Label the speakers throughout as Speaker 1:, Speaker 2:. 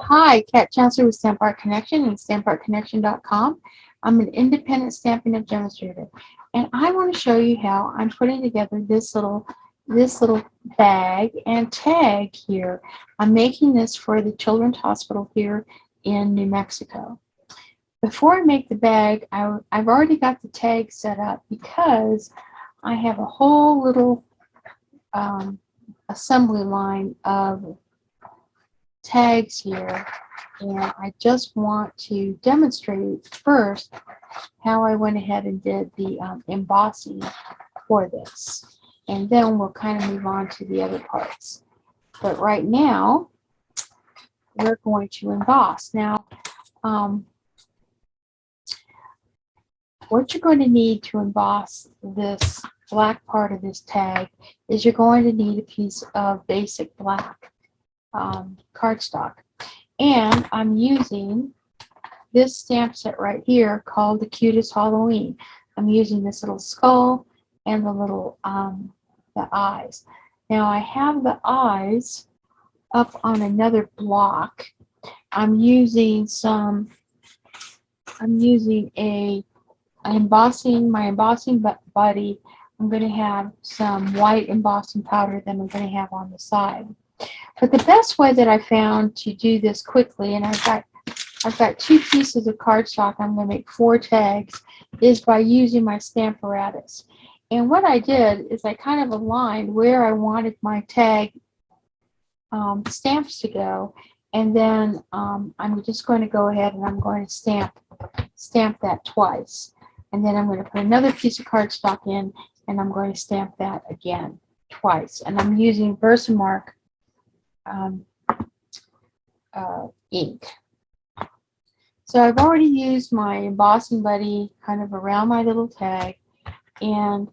Speaker 1: Hi, Kat Chancellor with Stamp Art Connection and StampArtConnection.com. I'm an independent Stampin' Up! Demonstrator, and I want to show you how I'm putting together this little bag and tag here. I'm making this for the Children's Hospital here in New Mexico. Before I make the bag, I've already got the tag set up because I have a whole little assembly line of tags here, and I just want to demonstrate first how I went ahead and did the embossing for this, and then we'll kind of move on to the other parts. But right now we're going to emboss. Now what you're going to need to emboss this black part of this tag is you're going to need a piece of basic black cardstock, and I'm using this stamp set right here called the Cutest Halloween. I'm using this little skull and the little the eyes. Now I have the eyes up on another block. I'm using my embossing buddy. I'm going to have some white embossing powder that I'm going to have on the side. But the best way that I found to do this quickly, and I've got 2 pieces of cardstock, I'm going to make 4 tags, is by using my stamp apparatus. And what I did is I kind of aligned where I wanted my tag stamps to go, and then I'm just going to go ahead and I'm going to stamp that twice. And then I'm going to put another piece of cardstock in, and I'm going to stamp that again twice. And I'm using Versamark ink. So I've already used my embossing buddy kind of around my little tag, and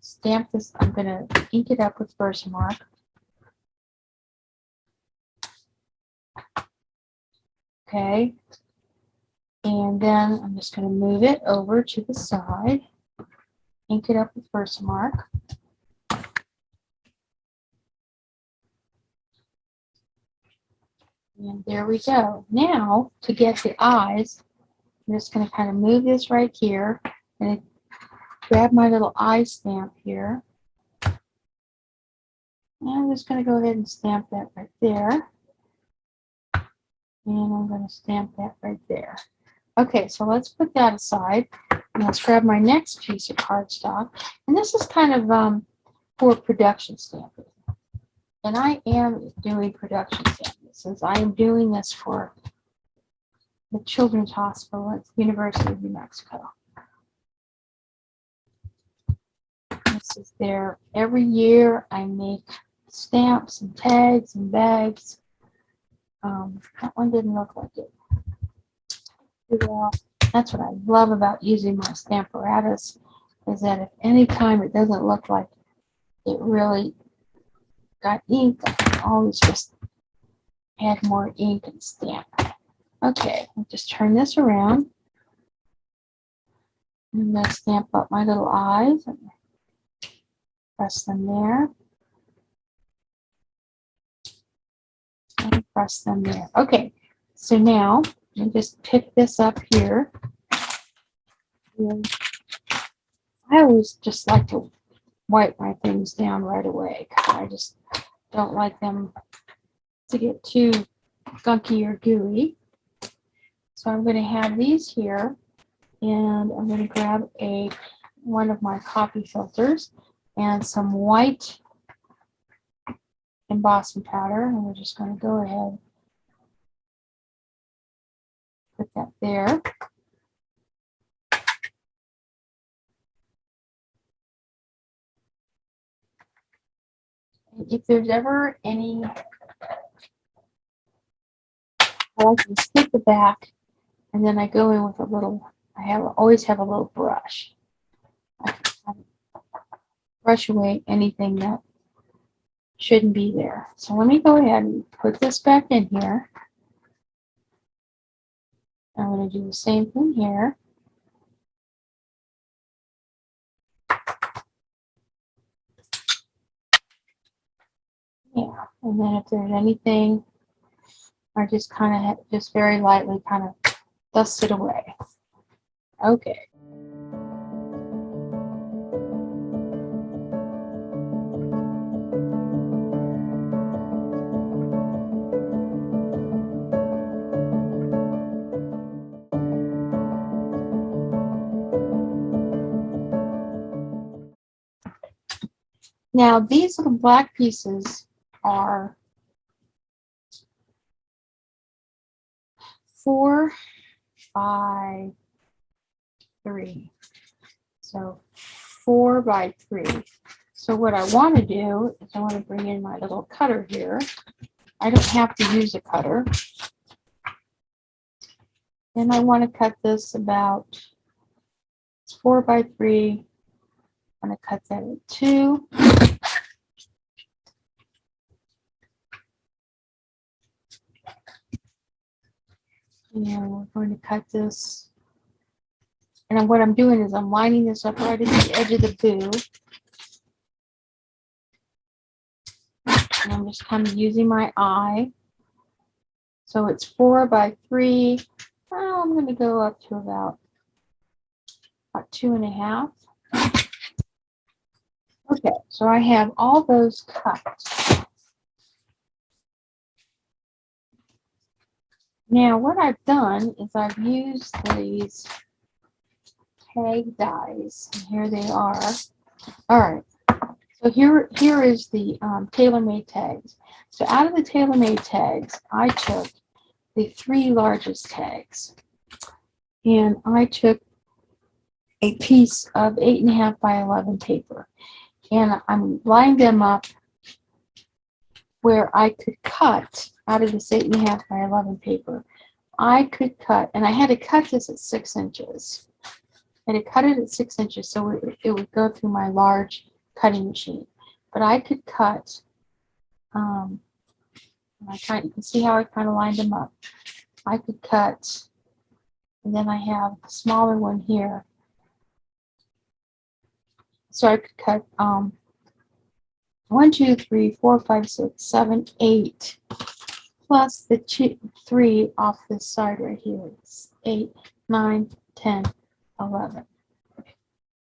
Speaker 1: stamp this. I'm going to ink it up with Versamark. Okay, and then I'm just going to move it over to the side, ink it up with Versamark. And there we go. Now, to get the eyes, I'm just going to kind of move this right here and grab my little eye stamp here. And I'm just going to go ahead and stamp that right there. And I'm going to stamp that right there. Okay, so let's put that aside. And let's grab my next piece of cardstock. And this is kind of for production stamping. And I am doing production stamping since I am doing this for the Children's Hospital at the University of New Mexico. This is there. Every year I make stamps and tags and bags. That one didn't look like it. Well, that's what I love about using my stamp apparatus, is that if any time it doesn't look like it really got ink, I can always just add more ink and stamp. Okay, I'll just turn this around. I'm going to stamp up my little eyes and press them there. And press them there. Okay, so now you just pick this up here. And I always just like to wipe my things down right away, because I just don't like them to get too gunky or gooey. So I'm going to have these here, and I'm going to grab one of my coffee filters and some white embossing powder, and we're just going to go ahead, put that there. And if there's ever any, I like to stick the back, and then I go in with a little, always have a little brush. I can brush away anything that shouldn't be there. So let me go ahead and put this back in here. I'm going to do the same thing here. Yeah, And then if there's anything, I just kind of just very lightly kind of dust it away. Okay. Now these little black pieces are 4 by 3. So 4 by 3. So what I want to do is I want to bring in my little cutter here. I don't have to use a cutter. And I want to cut this about, it's 4 by 3. I'm going to cut that at 2. And we're going to cut this. And what I'm doing is I'm lining this up right at the edge of the boo. And I'm just kind of using my eye. So it's 4 by 3. Well, I'm going to go up to about 2.5. Okay, so I have all those cut. Now what I've done is I've used these tag dies. And here they are. All right. So here is the Taylormade tags. So out of the Taylormade tags, I took the 3 largest tags. And I took a piece of 8.5 by 11 paper. And I'm lining them up where I could cut out of this 8.5 by 11 paper. I could cut, and I had to cut this at 6 inches. I had to cut it at 6 inches so it would go through my large cutting machine. But I could cut, you can see how I kind of lined them up. I could cut, and then I have a smaller one here. So I could cut 1, 2, 3, 4, 5, 6, 7, 8, plus the 3 off this side right here. It's 8, 9, 10, 11.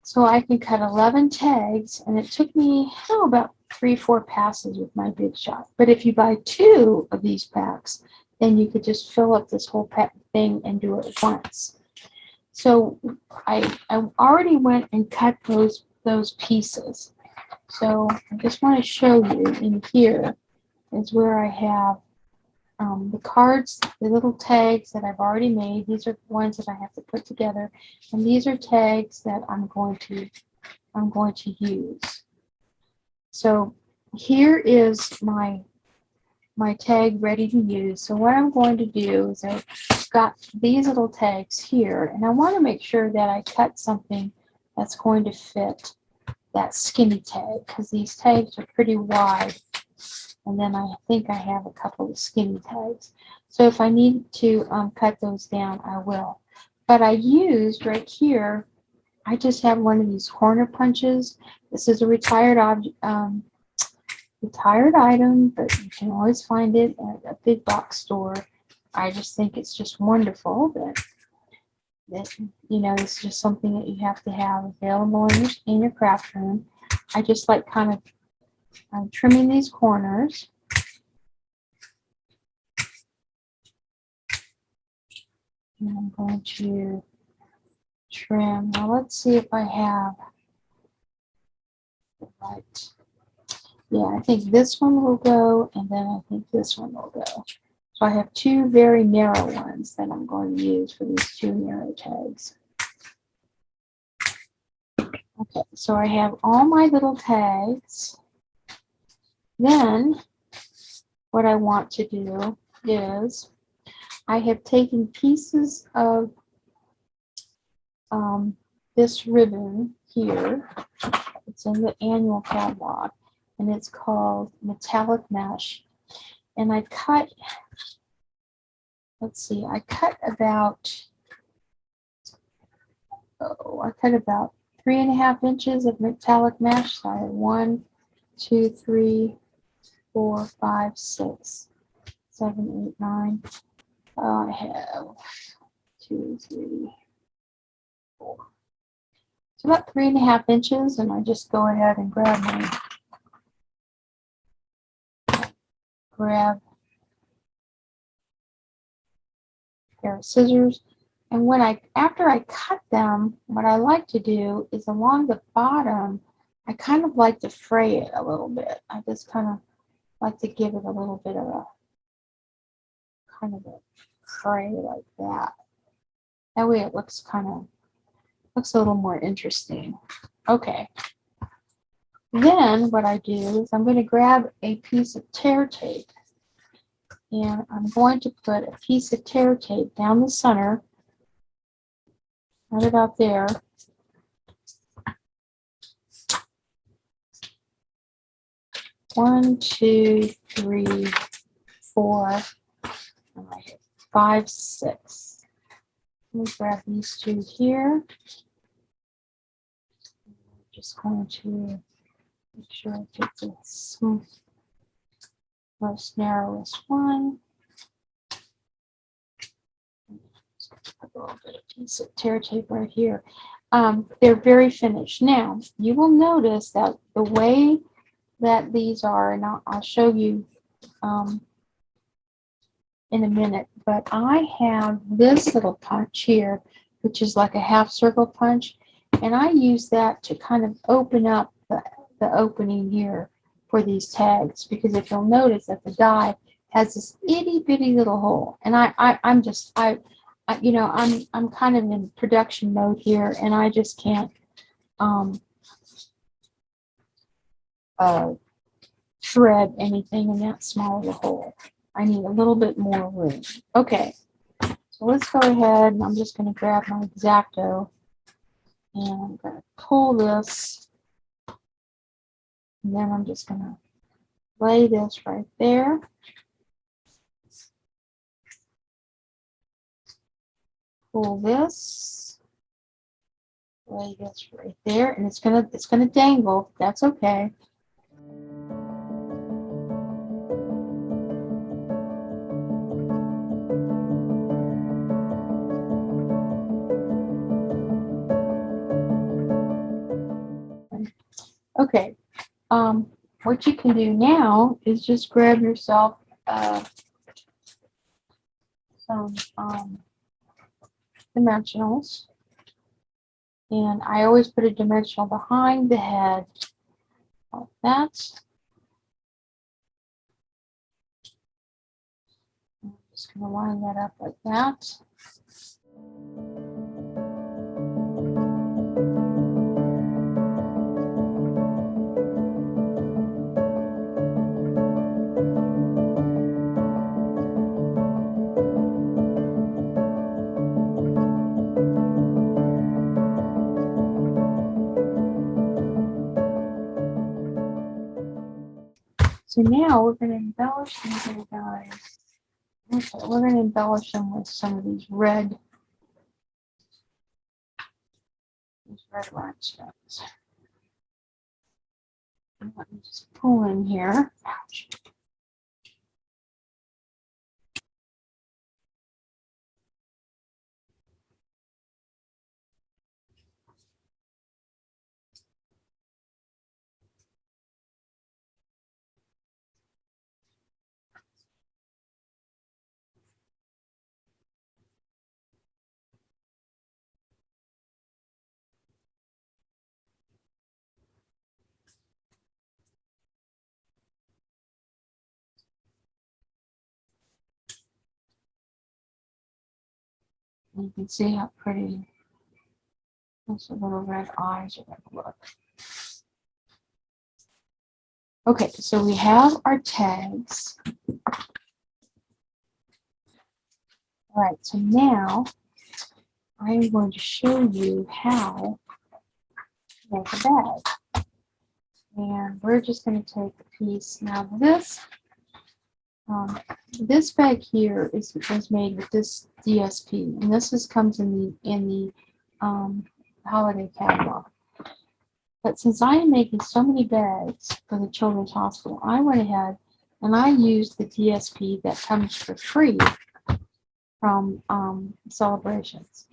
Speaker 1: So I can cut 11 tags, and it took me about 3-4 passes with my Big Shot. But if you buy 2 of these packs, then you could just fill up this whole pack thing and do it once. So I already went and cut those pieces. So I just want to show you in here is where I have the cards, the little tags that I've already made. These are the ones that I have to put together, and these are tags that I'm going to use. So here is my tag ready to use. So what I'm going to do is I've got these little tags here, and I want to make sure that I cut something that's going to fit that skinny tag, because these tags are pretty wide, and then I think I have a couple of skinny tags. So if I need to cut those down, I will. But I used right here, I just have one of these corner punches. This is a retired item, but you can always find it at a big box store. I just think it's just wonderful that it's just something that you have to have available in your craft room. I just like kind of trimming these corners. And I'm going to trim. Now let's see if I have the right. Yeah, I think this one will go, and then I think this one will go. So I have 2 very narrow ones that I'm going to use for these 2 narrow tags. Okay, so I have all my little tags. Then what I want to do is I have taken pieces of this ribbon here. It's in the annual catalog, and it's called Metallic Mesh. And I cut, let's see, I cut about 3.5 inches of metallic mesh. So I have 1, 2, 3, 4, 5, 6, 7, 8, 9. I have 2, 3, 4. It's about 3.5 inches, and I just go ahead and grab a pair of scissors. And after I cut them, what I like to do is along the bottom, I kind of like to fray it a little bit. I just kind of like to give it a little bit of a kind of a fray like that. That way it looks a little more interesting. Okay. Then what I do is I'm going to grab a piece of tear tape, and I'm going to put a piece of tear tape down the center, right about there. One, two, three, 4, 5, 6. Let me grab these two here. I'm just going to make sure I get the most narrowest one. Just put a little bit of piece of tear tape right here. They're very finished. Now, you will notice that the way that these are, and I'll show you in a minute, but I have this little punch here, which is like a half circle punch, and I use that to kind of open up the opening here for these tags, because if you'll notice that the die has this itty bitty little hole, and I'm kind of in production mode here, and I just can't thread anything in that small of a hole. I need a little bit more room. Okay, so let's go ahead, and I'm just going to grab my X-Acto, and I'm going to pull this, and then I'm just going to lay this right there. Pull this, lay this right there, and it's gonna dangle. That's okay. Okay. What you can do now is just grab yourself some dimensionals, and I always put a dimensional behind the head, like that. I'm just going to line that up like that. So now we're going to embellish these little guys. Okay, we're going to embellish them with some of these red rhinestones. And let me just pull in here. Ouch. You can see how pretty those little red eyes are going to look. Okay, so we have our tags. All right, so now I'm going to show you how to make a bag. And we're just going to take a piece. Now this bag here is made with this DSP, and this comes in the holiday catalog. But since I am making so many bags for the Children's Hospital, I went ahead And I use the DSP that comes for free from Celebrations.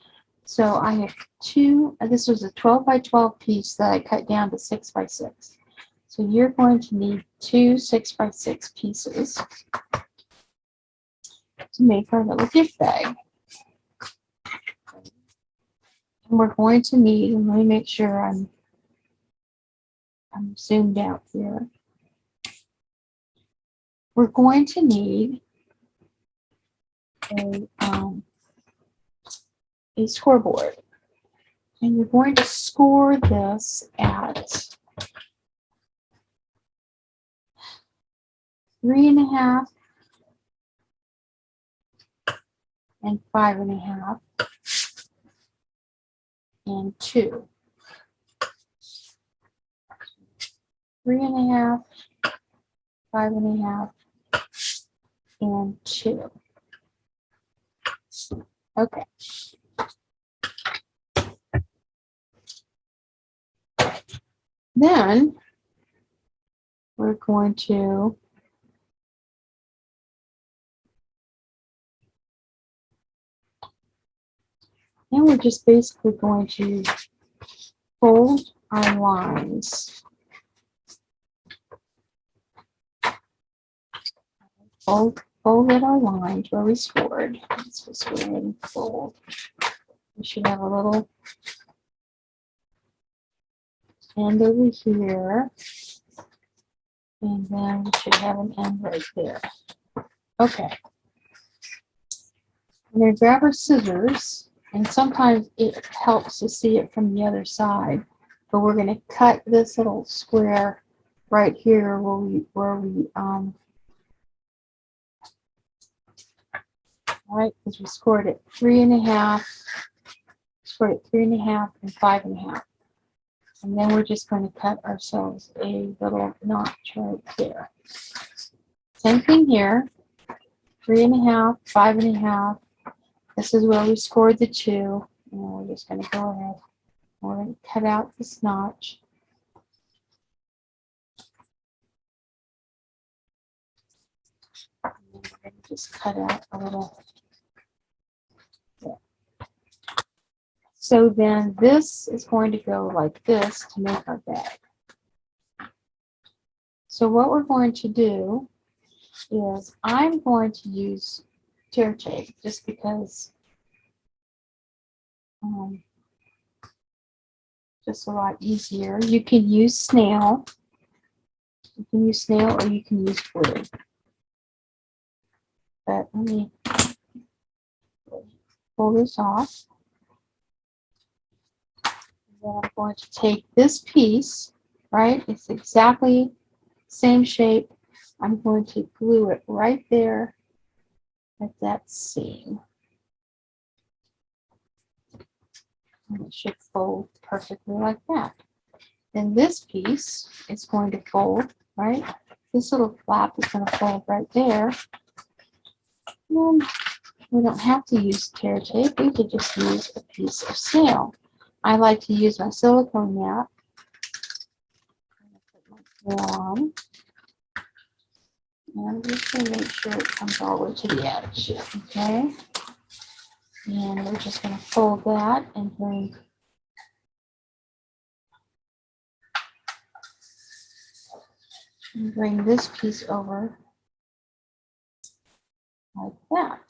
Speaker 1: So I have two, this was a 12 by 12 piece that I cut down to 6 by 6. So you're going to need two 6 by 6 pieces to make our little gift bag. And we're going to need, and let me make sure I'm zoomed out here. We're going to need a scoreboard. And you're going to score this at 3.5 and 5.5 and 2. 3.5, 5.5, and 2. Okay. Then we're going to we're just basically going to fold our lines. Folded our lines where we scored. Let's just go ahead and fold. We should have a little end over here. And then we should have an end right there. Okay. I'm going to grab our scissors, and sometimes it helps to see it from the other side. But we're going to cut this little square right here where we right, because we scored at 3.5, scored at 3.5 and 5.5. And then we're just going to cut ourselves a little notch right there. Same thing here, 3.5, 5.5. This is where we scored the 2. And we're just going to go ahead. We're going to cut out this notch. And then we're going to just cut out a little. So then this is going to go like this to make our bag. So what we're going to do is I'm going to use tear tape just because just a lot easier. You can use snail. You can use snail or you can use glue. But let me pull this off. Then I'm going to take this piece, right? It's exactly same shape. I'm going to glue it right there at that seam. And it should fold perfectly like that. Then this piece is going to fold, right? This little flap is going to fold right there. And we don't have to use tear tape. We could just use a piece of snail. I like to use my silicone mat. Put my snail on. And I'm just going to make sure it comes all the way to the edge. Okay. And we're just going to fold that and bring this piece over like that.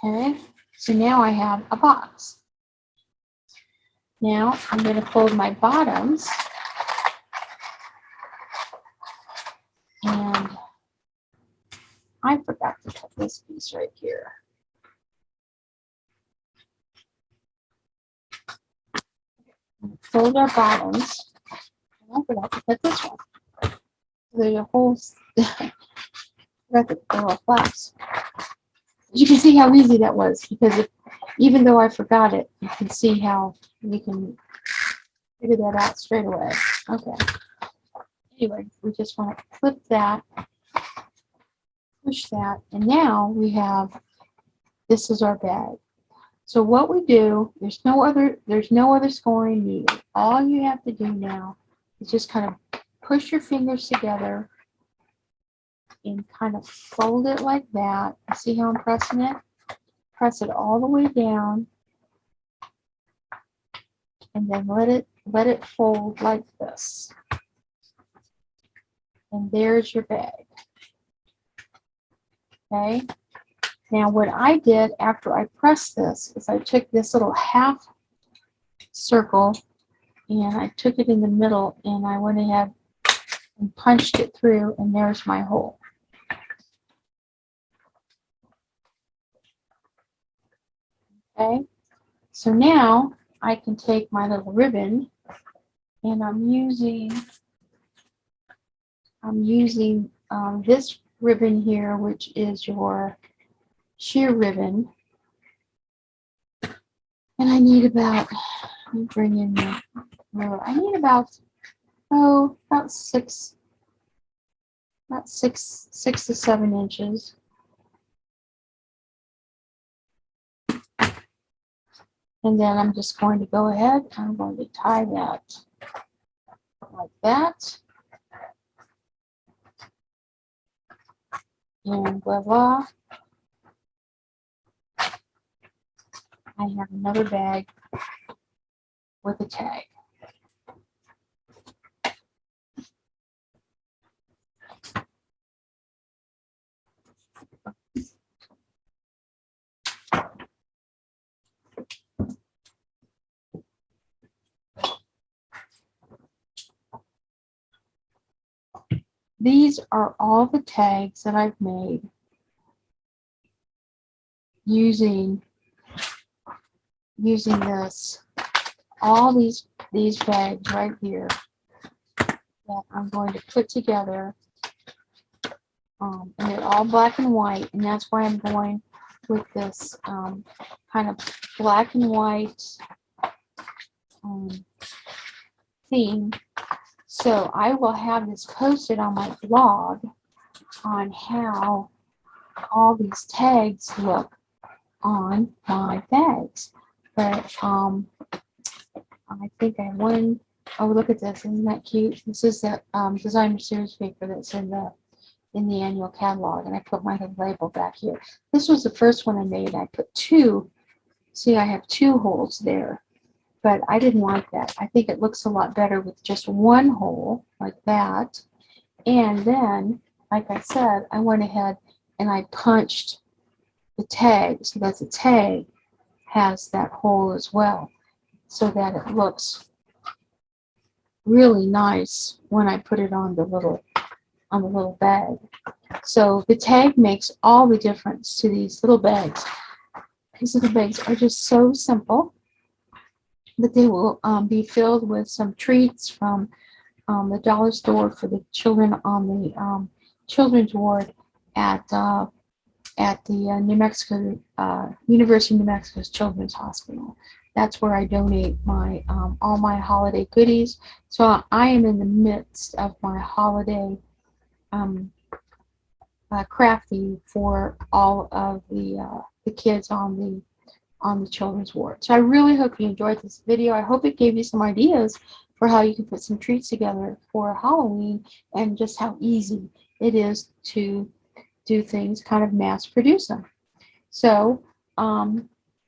Speaker 1: Okay. So now I have a box. Now I'm going to fold my bottoms. And I forgot to cut this piece right here. Fold our bottoms. And I forgot to cut this one. There's a whole, forgot the little flaps. You can see how easy that was because even though I forgot it, you can see how you can figure that out straight away. Okay. Anyway, we just want to clip that, push that, and now we have, this is our bag. So what we do, there's no other scoring needed. All you have to do now is just kind of push your fingers together and kind of fold it like that. See how I'm pressing it? Press it all the way down, and then let it fold like this. And there's your bag. Okay. Now what I did after I pressed this is I took this little half circle and I took it in the middle and I went ahead and punched it through, and there's my hole. Okay, so now I can take my little ribbon, and I'm using this ribbon here, which is your sheer ribbon, and I need about, let me bring in the ruler. I need about six to 7 inches. And then I'm just going to go ahead, I'm going to tie that like that. And voila, I have another bag with a tag. These are all the tags that I've made using this, all these bags right here that I'm going to put together. And they're all black and white, and that's why I'm going with this kind of black and white theme. So I will have this posted on my blog on how all these tags look on my bags. But I think I have one. Oh, look at this! Isn't that cute? This is the designer series paper that's in the annual catalog, and I put my label back here. This was the first one I made. I put 2. See, I have 2 holes there, but I didn't like that. I think it looks a lot better with just 1 hole like that. And then, like I said, I went ahead and I punched the tag so that the tag has that hole as well, so that it looks really nice when I put it on the little bag. So the tag makes all the difference to these little bags. These little bags are just so simple, but they will be filled with some treats from the dollar store for the children on the children's ward at the New Mexico University of New Mexico's Children's Hospital. That's where I donate my all my holiday goodies. So I am in the midst of my holiday crafting for all of the kids on the children's ward. So I really hope you enjoyed this video. I hope it gave you some ideas for how you can put some treats together for Halloween, and just how easy it is to do things, kind of mass produce them. So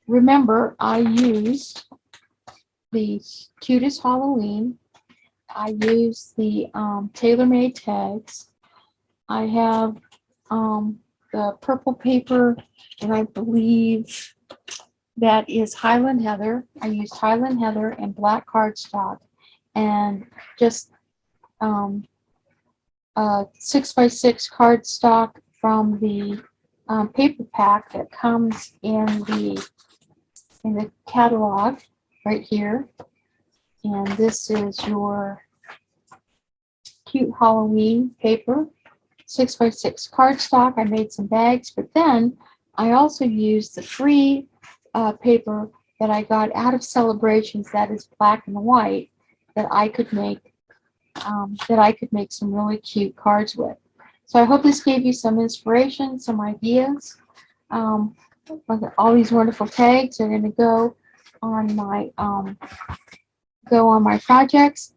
Speaker 1: remember, I used the Cutest Halloween. I used the Taylormade Tags. I have the purple paper, and I believe that is Highland Heather. I used Highland Heather and black cardstock, and just 6x6 cardstock from the paper pack that comes in the catalog right here. And this is your cute Halloween paper, 6x6 cardstock. I made some bags, but then I also used the free paper that I got out of Celebrations, that is black and white, that I could make some really cute cards with. So I hope this gave you some inspiration, some ideas. All these wonderful tags are going to go on my projects.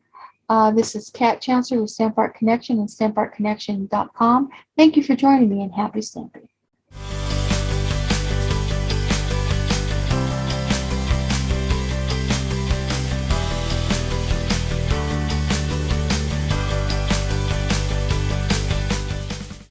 Speaker 1: This is Kat Chancellor with Stamp Art Connection and StampArtConnection.com. Thank you for joining me and happy stamping.